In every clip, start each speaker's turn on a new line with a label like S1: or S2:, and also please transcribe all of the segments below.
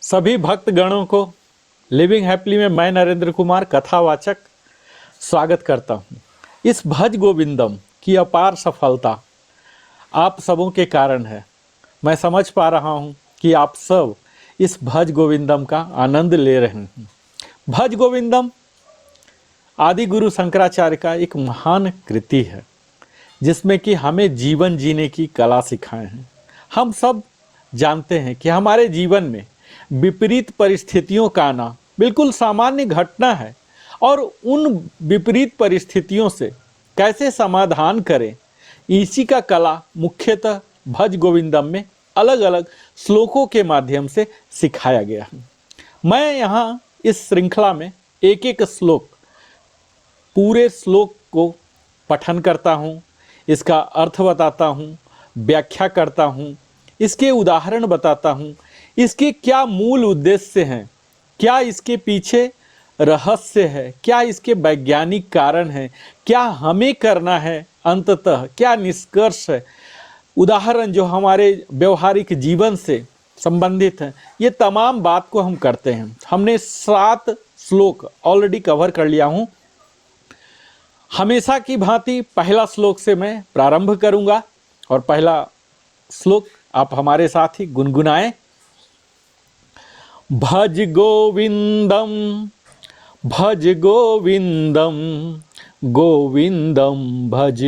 S1: सभी भक्तगणों को living happily में मैं नरेंद्र कुमार कथावाचक स्वागत करता हूँ। इस भज गोविंदम की अपार सफलता आप सबों के कारण है। मैं समझ पा रहा हूँ कि आप सब इस भज गोविंदम का आनंद ले रहे हैं। भज गोविंदम आदि गुरु शंकराचार्य का एक महान कृति है जिसमें कि हमें जीवन जीने की कला सिखाए हैं। हम सब जानते हैं कि हमारे जीवन में विपरीत परिस्थितियों का आना बिल्कुल सामान्य घटना है और उन विपरीत परिस्थितियों से कैसे समाधान करें, इसी का कला मुख्यतः भज गोविंदम में अलग अलग श्लोकों के माध्यम से सिखाया गया है। मैं यहाँ इस श्रृंखला में एक एक श्लोक, पूरे श्लोक को पठन करता हूँ, इसका अर्थ बताता हूँ, व्याख्या करता हूँ, इसके उदाहरण बताता हूँ, इसके क्या मूल उद्देश्य हैं, क्या इसके पीछे रहस्य है, क्या इसके वैज्ञानिक कारण है, क्या हमें करना है, अंततः क्या निष्कर्ष है, उदाहरण जो हमारे व्यवहारिक जीवन से संबंधित हैं, ये तमाम बात को हम करते हैं। हमने 7 श्लोक ऑलरेडी कवर कर लिया हूँ। हमेशा की भांति पहला श्लोक से मैं प्रारंभ करूंगा और पहला श्लोक आप हमारे साथ ही गुनगुनाएं। भज गोविंदम, भज गोविंदम, गोविंदम भज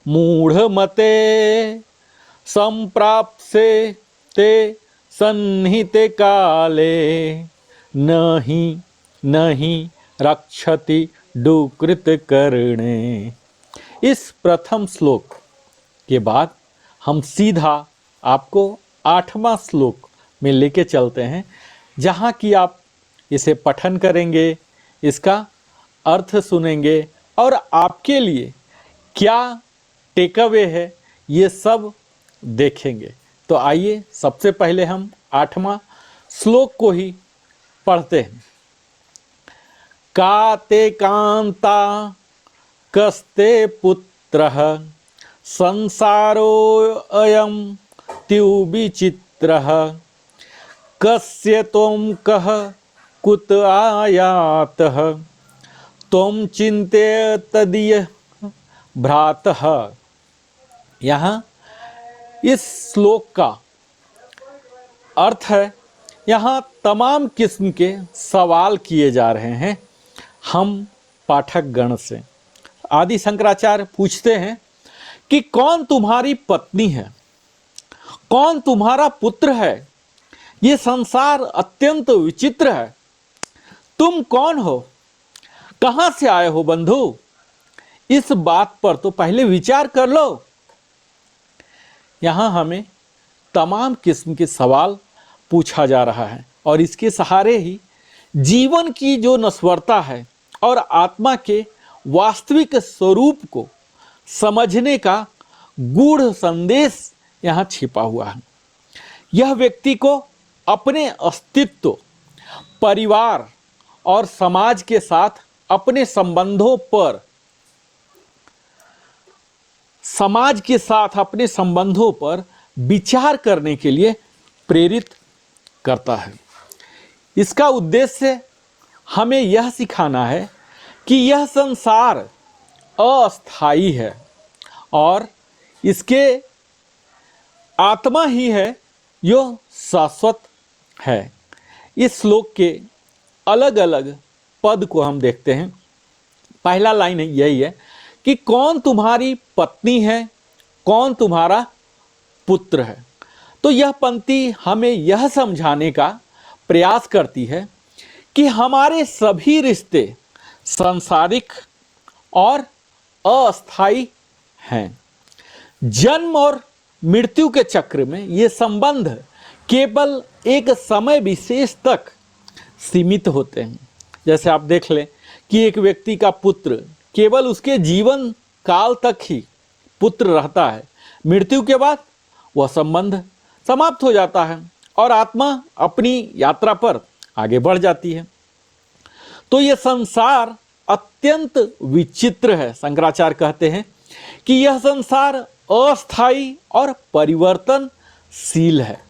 S1: मूढ़मते, संप्राप्से ते सन्निहिते काले, नहीं नहीं रक्षति दुकृत करणे। इस प्रथम श्लोक के बाद हम सीधा आपको 8वां श्लोक में लेके चलते हैं, जहाँ कि आप इसे पठन करेंगे, इसका अर्थ सुनेंगे और आपके लिए क्या टेक अवे है ये सब देखेंगे। तो आइए सबसे पहले हम 8वां श्लोक को ही पढ़ते हैं। काते कांता कस्ते पुत्रः, संसारो अयम त्युविचित्रः, कस्य त्वं कः कुत आयातः, त्वं चिन्तय तदीय भ्रातः। यहाँ इस श्लोक का अर्थ है, यहाँ तमाम किस्म के सवाल किए जा रहे हैं हम पाठक गण से। आदि शंकराचार्य पूछते हैं कि कौन तुम्हारी पत्नी है, कौन तुम्हारा पुत्र है, ये संसार अत्यंत विचित्र है, तुम कौन हो, कहाँ से आए हो बंधु, इस बात पर तो पहले विचार कर लो। यहाँ हमें तमाम किस्म के सवाल पूछा जा रहा है और इसके सहारे ही जीवन की जो नश्वरता है और आत्मा के वास्तविक स्वरूप को समझने का गूढ़ संदेश यहाँ छिपा हुआ है। यह व्यक्ति को अपने अस्तित्व, परिवार और समाज के साथ अपने संबंधों पर विचार करने के लिए प्रेरित करता है। इसका उद्देश्य हमें यह सिखाना है कि यह संसार अस्थायी है और इसके आत्मा ही है जो शाश्वत है। इस श्लोक के अलग अलग पद को हम देखते हैं। पहला लाइन यही है कि कौन तुम्हारी पत्नी है, कौन तुम्हारा पुत्र है। तो यह पंक्ति हमें यह समझाने का प्रयास करती है कि हमारे सभी रिश्ते सांसारिक और अस्थायी हैं। जन्म और मृत्यु के चक्र में ये संबंध केवल एक समय विशेष तक सीमित होते हैं। जैसे आप देख लें कि एक व्यक्ति का पुत्र केवल उसके जीवन काल तक ही पुत्र रहता है, मृत्यु के बाद वह संबंध समाप्त हो जाता है और आत्मा अपनी यात्रा पर आगे बढ़ जाती है। तो यह संसार अत्यंत विचित्र है। शंकराचार्य कहते हैं कि यह संसार अस्थायी और परिवर्तनशील है।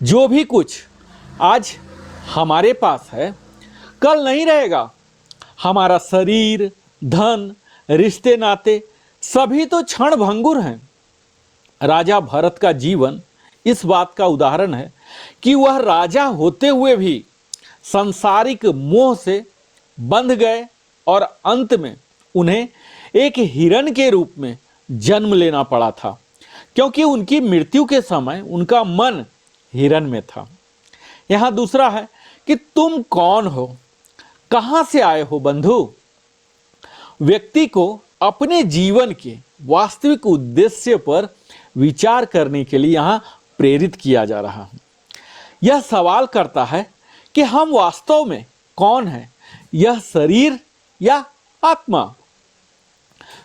S1: जो भी कुछ आज हमारे पास है कल नहीं रहेगा। हमारा शरीर, धन, रिश्ते नाते सभी तो क्षण भंगुर हैं। राजा भरत का जीवन इस बात का उदाहरण है कि वह राजा होते हुए भी सांसारिक मोह से बंध गए और अंत में उन्हें एक हिरण के रूप में जन्म लेना पड़ा था, क्योंकि उनकी मृत्यु के समय उनका मन हिरण में था। यहां दूसरा है कि तुम कौन हो, कहां से आए हो बंधु। व्यक्ति को अपने जीवन के वास्तविक उद्देश्य पर विचार करने के लिए यहां प्रेरित किया जा रहा है। यह सवाल करता है कि हम वास्तव में कौन हैं, यह शरीर या आत्मा।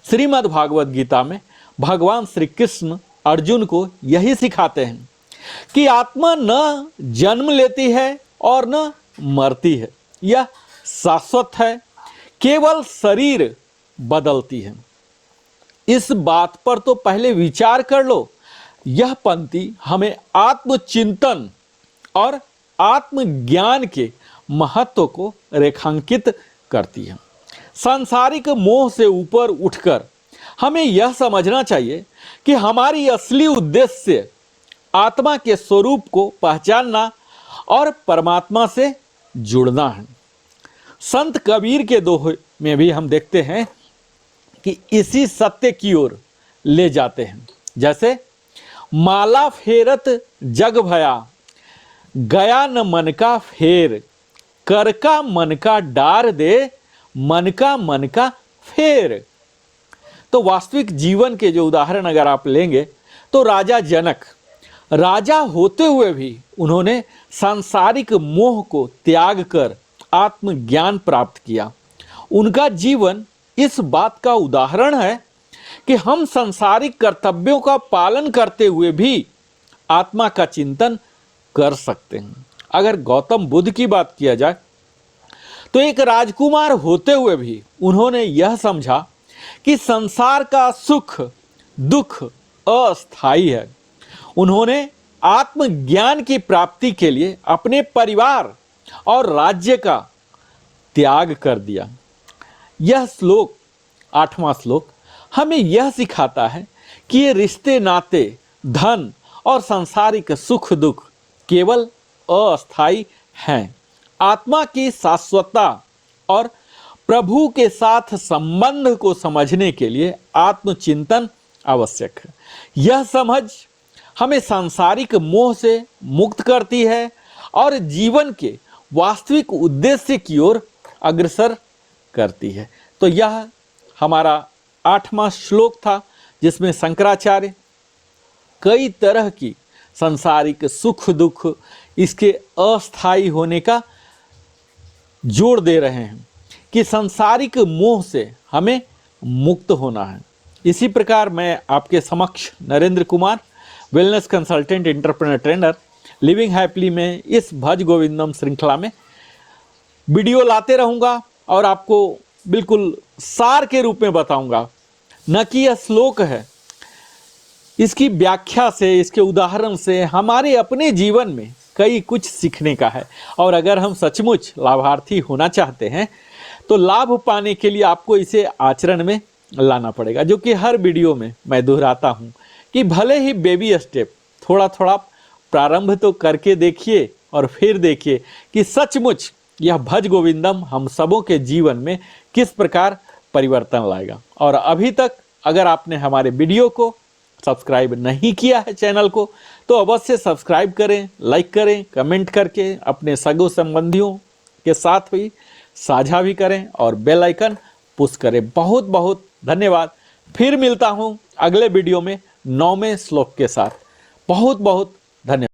S1: श्रीमद् भागवत गीता में भगवान श्री कृष्ण अर्जुन को यही सिखाते हैं कि आत्मा न जन्म लेती है और न मरती है, यह शाश्वत है, केवल शरीर बदलती है। इस बात पर तो पहले विचार कर लो। यह पंक्ति हमें आत्मचिंतन और आत्मज्ञान के महत्व को रेखांकित करती है। सांसारिक मोह से ऊपर उठकर हमें यह समझना चाहिए कि हमारी असली उद्देश्य आत्मा के स्वरूप को पहचानना और परमात्मा से जुड़ना है। संत कबीर के दोहे में भी हम देखते हैं कि इसी सत्य की ओर ले जाते हैं। जैसे माला फेरत जग भया, गया न मन का फेर, कर का मन का डार दे, मन का फेर। तो वास्तविक जीवन के जो उदाहरण अगर आप लेंगे तो राजा जनक, राजा होते हुए भी उन्होंने सांसारिक मोह को त्याग कर आत्मज्ञान प्राप्त किया। उनका जीवन इस बात का उदाहरण है कि हम सांसारिक कर्तव्यों का पालन करते हुए भी आत्मा का चिंतन कर सकते हैं। अगर गौतम बुद्ध की बात किया जाए तो एक राजकुमार होते हुए भी उन्होंने यह समझा कि संसार का सुख दुख अस्थायी है। उन्होंने आत्मज्ञान की प्राप्ति के लिए अपने परिवार और राज्य का त्याग कर दिया। यह श्लोक, 8वां श्लोक, हमें यह सिखाता है कि ये रिश्ते नाते, धन और सांसारिक सुख दुख केवल अस्थायी हैं। आत्मा की शाश्वतता और प्रभु के साथ संबंध को समझने के लिए आत्मचिंतन आवश्यक है। यह समझ हमें सांसारिक मोह से मुक्त करती है और जीवन के वास्तविक उद्देश्य की ओर अग्रसर करती है। तो यह हमारा 8वां श्लोक था, जिसमें शंकराचार्य कई तरह की सांसारिक सुख दुख, इसके अस्थायी होने का जोर दे रहे हैं कि सांसारिक मोह से हमें मुक्त होना है। इसी प्रकार मैं आपके समक्ष Narendra Kumar, wellness consultant, entrepreneur trainer, living happily में इस भज गोविंदम श्रृंखला में वीडियो लाते रहूँगा और आपको बिल्कुल सार के रूप में बताऊंगा। न कि यह श्लोक है, इसकी व्याख्या से, इसके उदाहरण से हमारे अपने जीवन में कई कुछ सीखने का है। और अगर हम सचमुच लाभार्थी होना चाहते हैं तो लाभ पाने के लिए आपको इसे आचरण में लाना पड़ेगा, जो कि हर वीडियो में मैं दोहराता हूँ कि भले ही बेबी स्टेप, थोड़ा थोड़ा प्रारंभ तो करके देखिए और फिर देखिए कि सचमुच यह भज गोविंदम हम सबों के जीवन में किस प्रकार परिवर्तन लाएगा। और अभी तक अगर आपने हमारे वीडियो को सब्सक्राइब नहीं किया है चैनल को, तो अवश्य सब्सक्राइब करें, लाइक करें, कमेंट करके अपने सगों संबंधियों के साथ भी साझा भी करें और बेल आइकन पुश करें। बहुत बहुत धन्यवाद। फिर मिलता हूं अगले वीडियो में 9वें श्लोक के साथ। बहुत बहुत धन्यवाद।